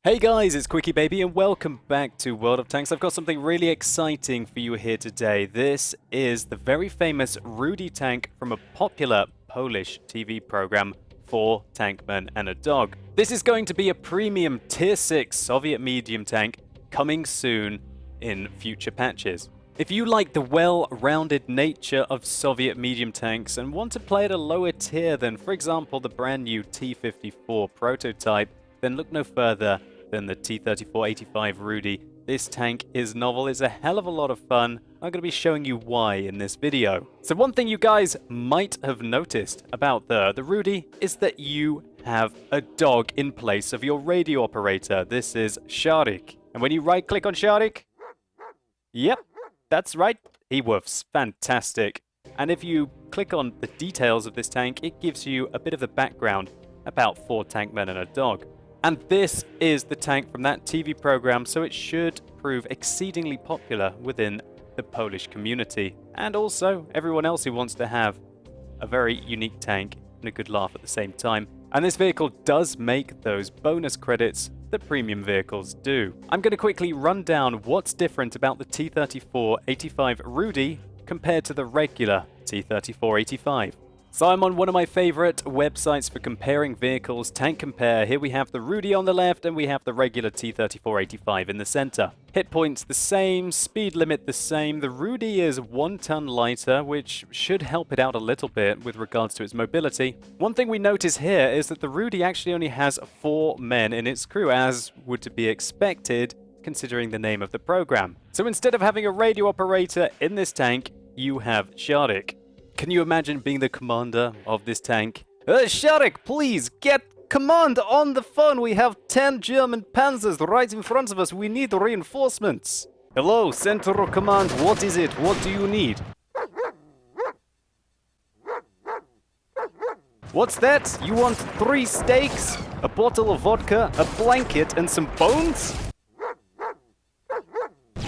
Hey guys, it's QuickyBaby and welcome back to World of Tanks. I've got something really exciting for you here today. This is the very famous Rudy tank from a popular Polish TV program, 4 Tankmen and a Dog. This is going to be a premium tier 6 Soviet medium tank coming soon in future patches. If you like the well-rounded nature of Soviet medium tanks and want to play at a lower tier than, for example, the brand new T-54 prototype, then look no further than the T-34-85 Rudy. This tank is novel, it's a hell of a lot of fun. I'm going to be showing you why in this video. So one thing you guys might have noticed about the Rudy is that you have a dog in place of your radio operator. This is Sharik. And when you right-click on Sharik, yep, that's right, he woofs. Fantastic. And if you click on the details of this tank, it gives you a bit of the background about 4 Tankmen and a Dog. And this is the tank from that TV program, so it should prove exceedingly popular within the Polish community. And also everyone else who wants to have a very unique tank and a good laugh at the same time. And this vehicle does make those bonus credits that premium vehicles do. I'm going to quickly run down what's different about the T-34-85 Rudy compared to the regular T-34-85. So I'm on one of my favorite websites for comparing vehicles, Tank Compare. Here we have the Rudy on the left and we have the regular T-34-85 in the center. Hit points the same, speed limit the same. The Rudy is 1 ton lighter, which should help it out a little bit with regards to its mobility. One thing we notice here is that the Rudy actually only has 4 men in its crew, as would be expected considering the name of the program. So instead of having a radio operator in this tank, you have Sharik. Can you imagine being the commander of this tank? Sharik, please, get command on the phone. We have 10 German panzers right in front of us. We need reinforcements. Hello, Central Command. What is it? What do you need? What's that? You want 3 steaks, a bottle of vodka, a blanket, and some bones?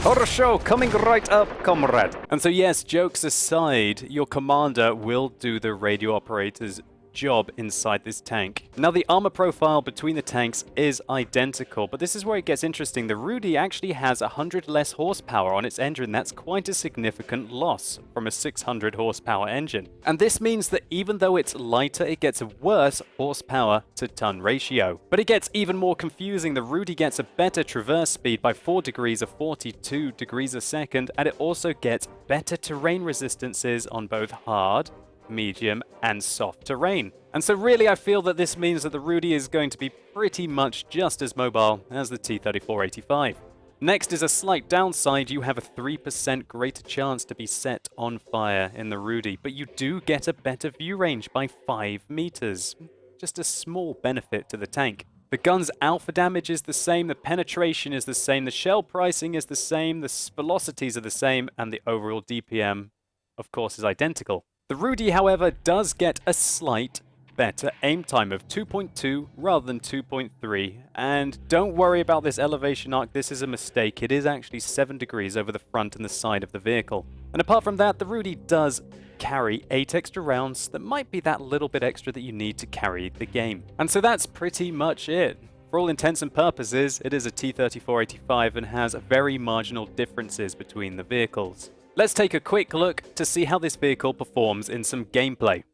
Horror show coming right up, comrade. And so yes, jokes aside, your commander will do the radio operator's job inside this tank. Now the armor profile between the tanks is identical, but this is where it gets interesting. The Rudy actually has 100 less horsepower on its engine. That's quite a significant loss from a 600 horsepower engine. And this means that even though it's lighter, it gets a worse horsepower to ton ratio. But it gets even more confusing. The Rudy gets a better traverse speed by 4 degrees of 42 degrees a second, and it also gets better terrain resistances on both hard, medium, and soft terrain. And so really I feel that this means that the Rudy is going to be pretty much just as mobile as the T-34-85. Next is a slight downside. You have a 3% greater chance to be set on fire in the Rudy, but you do get a better view range by 5 meters. Just a small benefit to the tank. The gun's alpha damage is the same, the penetration is the same, the shell pricing is the same, the velocities are the same, and the overall DPM, of course, is identical. The Rudy, however, does get a slight better aim time of 2.2 rather than 2.3. And don't worry about this elevation arc, this is a mistake. It is actually 7 degrees over the front and the side of the vehicle. And apart from that, the Rudy does carry 8 extra rounds. That might be that little bit extra that you need to carry the game. And so that's pretty much it. For all intents and purposes, it is a T-34-85 and has very marginal differences between the vehicles. Let's take a quick look to see how this vehicle performs in some gameplay.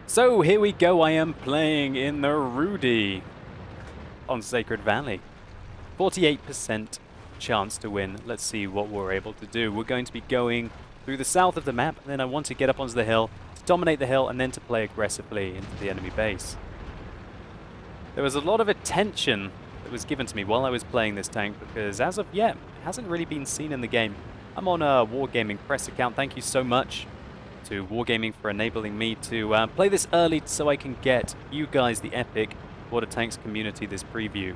So here we go, I am playing in the Rudy on Sacred Valley. 48% chance to win. Let's see what we're able to do. We're going to be going through the south of the map, and then I want to get up onto the hill, to dominate the hill, and then to play aggressively into the enemy base. There was a lot of attention that was given to me while I was playing this tank, because as of yet, it hasn't really been seen in the game. I'm on a Wargaming press account. Thank you so much to Wargaming for enabling me to play this early so I can get you guys, the epic World of Tanks community, this preview.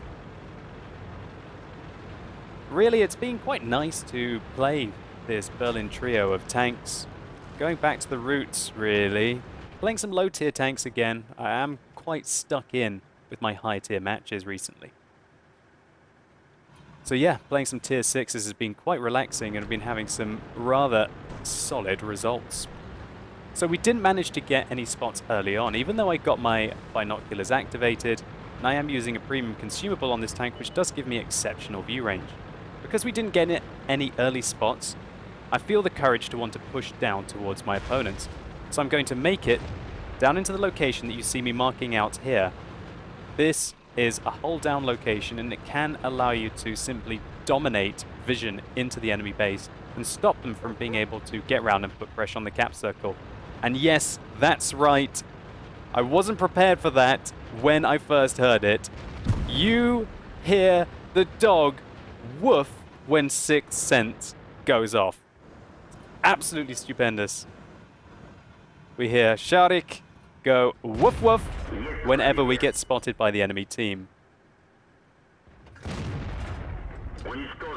Really, it's been quite nice to play this Berlin trio of tanks. Going back to the roots, really. Playing some low-tier tanks again. I am quite stuck in with my high-tier matches recently. So yeah, playing some tier 6s has been quite relaxing and I've been having some rather solid results. So we didn't manage to get any spots early on, even though I got my binoculars activated. and I am using a premium consumable on this tank, which does give me exceptional view range. Because we didn't get any early spots, I feel the courage to want to push down towards my opponents. So I'm going to make it down into the location that you see me marking out here. This is a hold down location, and it can allow you to simply dominate vision into the enemy base and stop them from being able to get around and put pressure on the cap circle. And yes, that's right. I wasn't prepared for that when I first heard it. You hear the dog woof when Sixth Sense goes off. Absolutely stupendous. We hear Sharik go woof woof whenever we get spotted by the enemy team.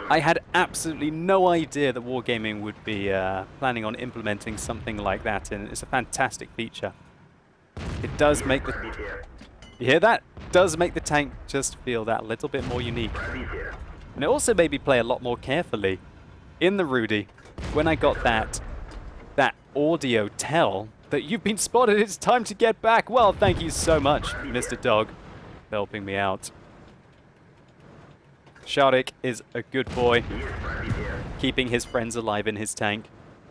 I had absolutely no idea that Wargaming would be planning on implementing something like that, and it's a fantastic feature. It does make the... You hear that? Does make the tank just feel that little bit more unique. And it also made me play a lot more carefully. In the Rudy, when I got that audio tell that you've been spotted, it's time to get back. Well, thank you so much, Mr. Dog, for helping me out. Sharik is a good boy, keeping his friends alive in his tank,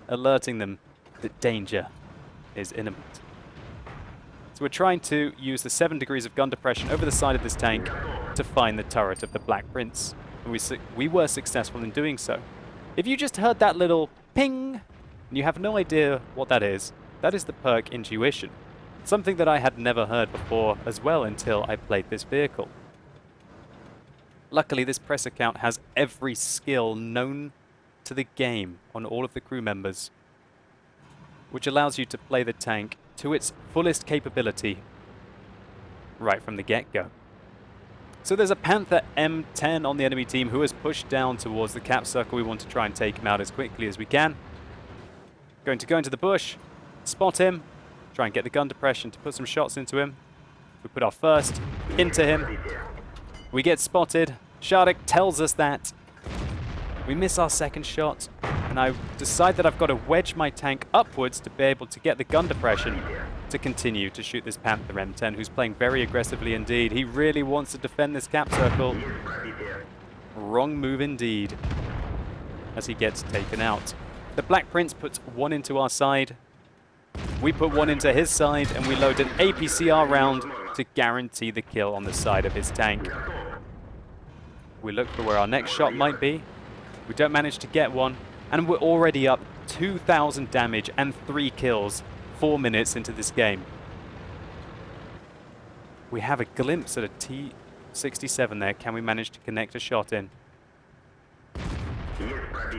alerting them that danger is imminent. So we're trying to use the 7 degrees of gun depression over the side of this tank to find the turret of the Black Prince. And we were successful in doing so. If you just heard that little ping, and you have no idea what that is the perk Intuition. Something that I had never heard before as well until I played this vehicle. Luckily, this press account has every skill known to the game on all of the crew members, which allows you to play the tank to its fullest capability right from the get-go. So there's a Panther M10 on the enemy team who has pushed down towards the cap circle. We want to try and take him out as quickly as we can. Going to go into the bush, spot him, try and get the gun depression to put some shots into him. We put our first into him. We get spotted. Sharik tells us that. We miss our second shot, and I decide that I've got to wedge my tank upwards to be able to get the gun depression to continue to shoot this Panther M10, who's playing very aggressively indeed. He really wants to defend this cap circle. Wrong move indeed, as he gets taken out. The Black Prince puts one into our side. We put one into his side, and we load an APCR round to guarantee the kill on the side of his tank. We look for where our next shot might be. We don't manage to get one, and we're already up 2,000 damage and 3 kills 4 minutes into this game. We have a glimpse at a T-67 there. Can we manage to connect a shot in?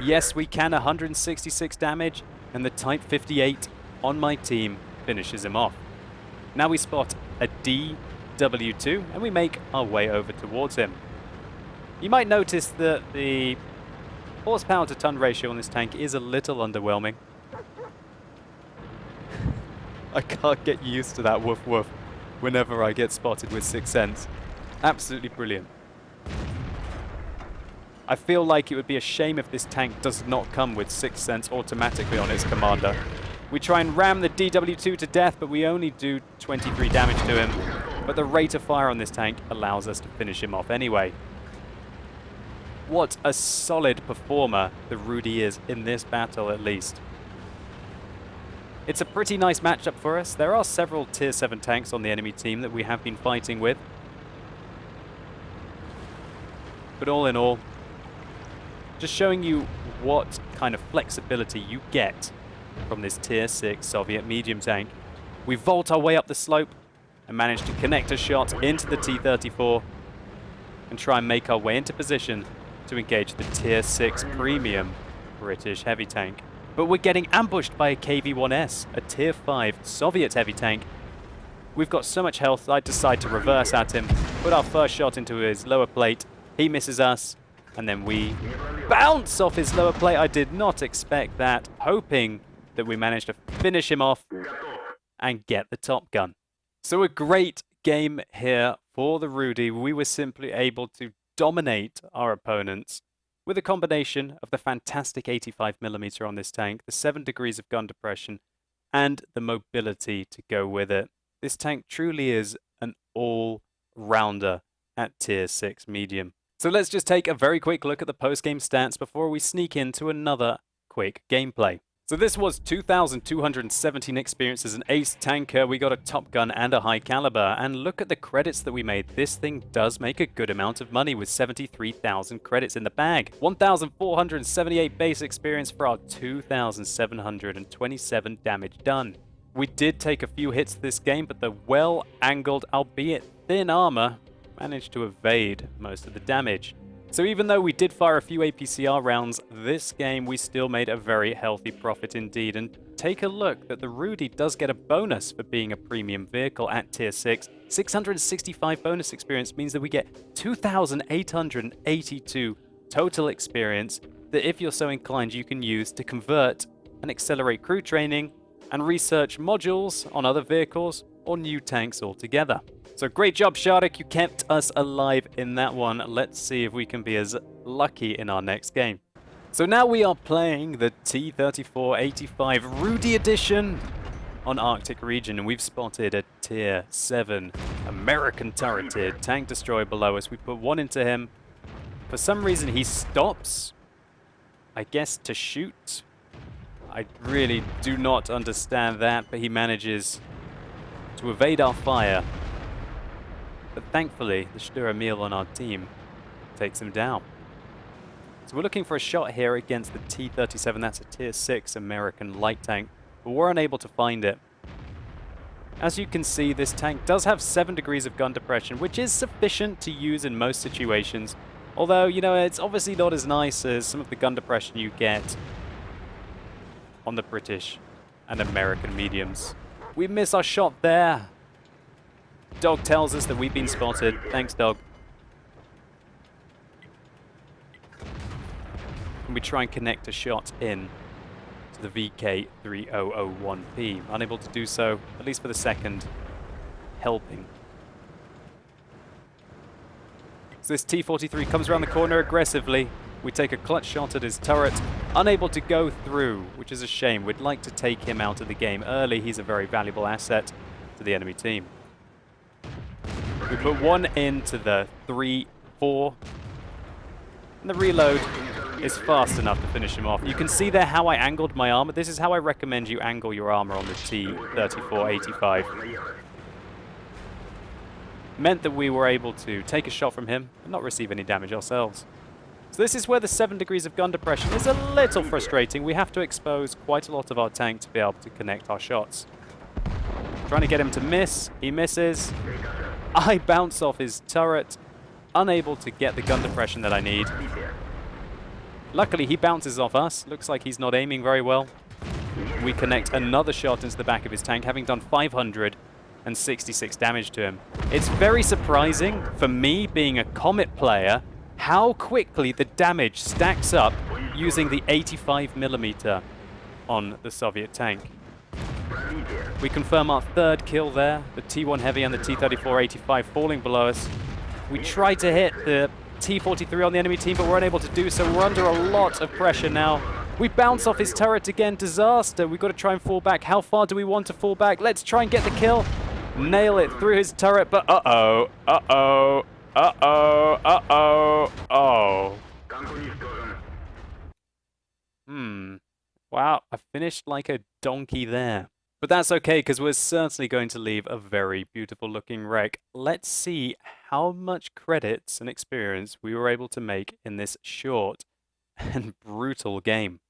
Yes, we can. 166 damage, and the Type 58 on my team finishes him off. Now we spot a DW2, and we make our way over towards him. You might notice that the horsepower to ton ratio on this tank is a little underwhelming. I can't get used to that woof woof whenever I get spotted with Sixth Sense. Absolutely brilliant. I feel like it would be a shame if this tank does not come with Sixth Sense automatically on its commander. We try and ram the DW2 to death, but we only do 23 damage to him. But the rate of fire on this tank allows us to finish him off anyway. What a solid performer the Rudy is in this battle, at least. It's a pretty nice matchup for us. There are several tier 7 tanks on the enemy team that we have been fighting with. But all in all, just showing you what kind of flexibility you get from this tier 6 Soviet medium tank. We vault our way up the slope and manage to connect a shot into the T-34 and try and make our way into position to engage the tier 6 premium British heavy tank. But we're getting ambushed by a KV-1S, a tier 5 Soviet heavy tank. We've got so much health, I decide to reverse at him, put our first shot into his lower plate. He misses us, and then we bounce off his lower plate. I did not expect that, hoping that we managed to finish him off and get the top gun. So a great game here for the Rudy. We were simply able to dominate our opponents with a combination of the fantastic 85mm on this tank, the 7 degrees of gun depression, and the mobility to go with it. This tank truly is an all rounder at tier 6 medium. So let's just take a very quick look at the post-game stats before we sneak into another quick gameplay. So this was 2,217 experience as an ace tanker. We got a top gun and a high caliber. And look at the credits that we made. This thing does make a good amount of money with 73,000 credits in the bag. 1,478 base experience for our 2,727 damage done. We did take a few hits this game, but the well-angled, albeit thin armor managed to evade most of the damage. So even though we did fire a few APCR rounds, this game we still made a very healthy profit indeed. And take a look that the Rudy does get a bonus for being a premium vehicle at tier 6. 665 bonus experience means that we get 2,882 total experience that, if you're so inclined, you can use to convert and accelerate crew training and research modules on other vehicles or new tanks altogether. So great job, Shardik. You kept us alive in that one. Let's see if we can be as lucky in our next game. So now we are playing the T-34-85 Rudy edition on Arctic region, and we've spotted a tier 7 American turreted tank destroyer below us. We put one into him. For some reason he stops, I guess to shoot. I really do not understand that, but he manages to evade our fire. But thankfully, the Stura meal on our team takes him down. So we're looking for a shot here against the T-37. That's a tier 6 American light tank, but we're unable to find it. As you can see, this tank does have 7 degrees of gun depression, which is sufficient to use in most situations. Although, you know, it's obviously not as nice as some of the gun depression you get on the British and American mediums. We miss our shot there. Dog tells us that we've been spotted. Thanks, dog. And we try and connect a shot in to the VK3001P. Unable to do so, at least for the second helping. So this T-43 comes around the corner aggressively. We take a clutch shot at his turret, unable to go through, which is a shame. We'd like to take him out of the game early. He's a very valuable asset to the enemy team. We put one into the 3-4, and the reload is fast enough to finish him off. You can see there how I angled my armor. This is how I recommend you angle your armor on the T-34-85. Meant that we were able to take a shot from him and not receive any damage ourselves. So this is where the 7 degrees of gun depression is a little frustrating. We have to expose quite a lot of our tank to be able to connect our shots. Trying to get him to miss. He misses. I bounce off his turret, unable to get the gun depression that I need. Luckily, he bounces off us. Looks like he's not aiming very well. We connect another shot into the back of his tank, having done 566 damage to him. It's very surprising for me, being a Comet player, how quickly the damage stacks up using the 85mm on the Soviet tank. We confirm our third kill there, the T1 Heavy and the T-34-85 falling below us. We try to hit the T-43 on the enemy team, but we're unable to do so. We're under a lot of pressure now. We bounce off his turret again. Disaster. We've got to try and fall back. How far do we want to fall back? Let's try and get the kill. Nail it through his turret, but uh-oh, uh-oh, uh-oh, uh-oh, oh. Wow, I finished like a donkey there. But that's okay, because we're certainly going to leave a very beautiful looking wreck. Let's see how much credits and experience we were able to make in this short and brutal game.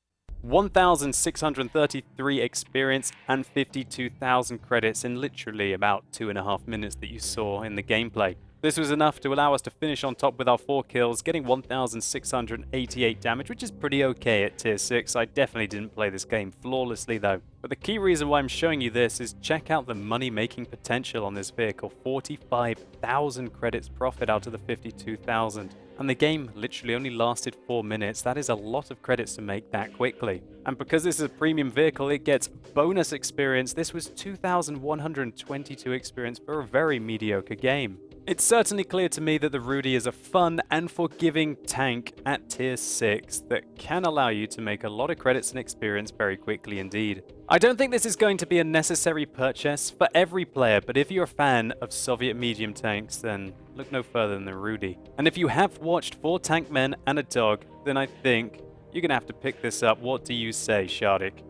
1,633 experience and 52,000 credits in literally about 2.5 minutes that you saw in the gameplay. This was enough to allow us to finish on top with our 4 kills, getting 1,688 damage, which is pretty okay at tier 6. I definitely didn't play this game flawlessly though. But the key reason why I'm showing you this is check out the money-making potential on this vehicle. 45,000 credits profit out of the 52,000. And the game literally only lasted 4 minutes. That is a lot of credits to make that quickly. And because this is a premium vehicle, it gets bonus experience. This was 2,122 experience for a very mediocre game. It's certainly clear to me that the Rudy is a fun and forgiving tank at tier 6 that can allow you to make a lot of credits and experience very quickly indeed. I don't think this is going to be a necessary purchase for every player, but if you're a fan of Soviet medium tanks, then look no further than the Rudy. And if you have watched 4 tank men and a dog, then I think you're gonna have to pick this up. What do you say, Shardik?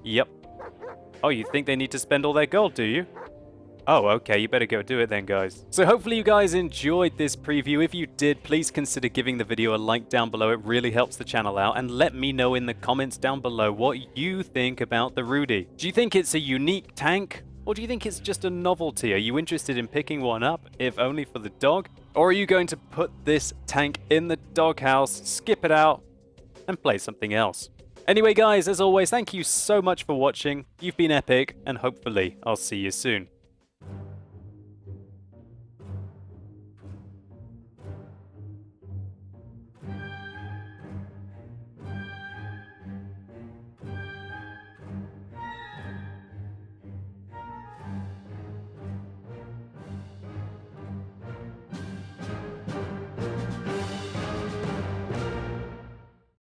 Yep. Oh, you think they need to spend all their gold, do you? Oh, okay, you better go do it then, guys. So hopefully you guys enjoyed this preview. If you did, please consider giving the video a like down below. It really helps the channel out. And let me know in the comments down below what you think about the Rudy. Do you think it's a unique tank? Or do you think it's just a novelty? Are you interested in picking one up, if only for the dog? Or are you going to put this tank in the doghouse, skip it out, and play something else? Anyway, guys, as always, thank you so much for watching. You've been epic, and hopefully I'll see you soon.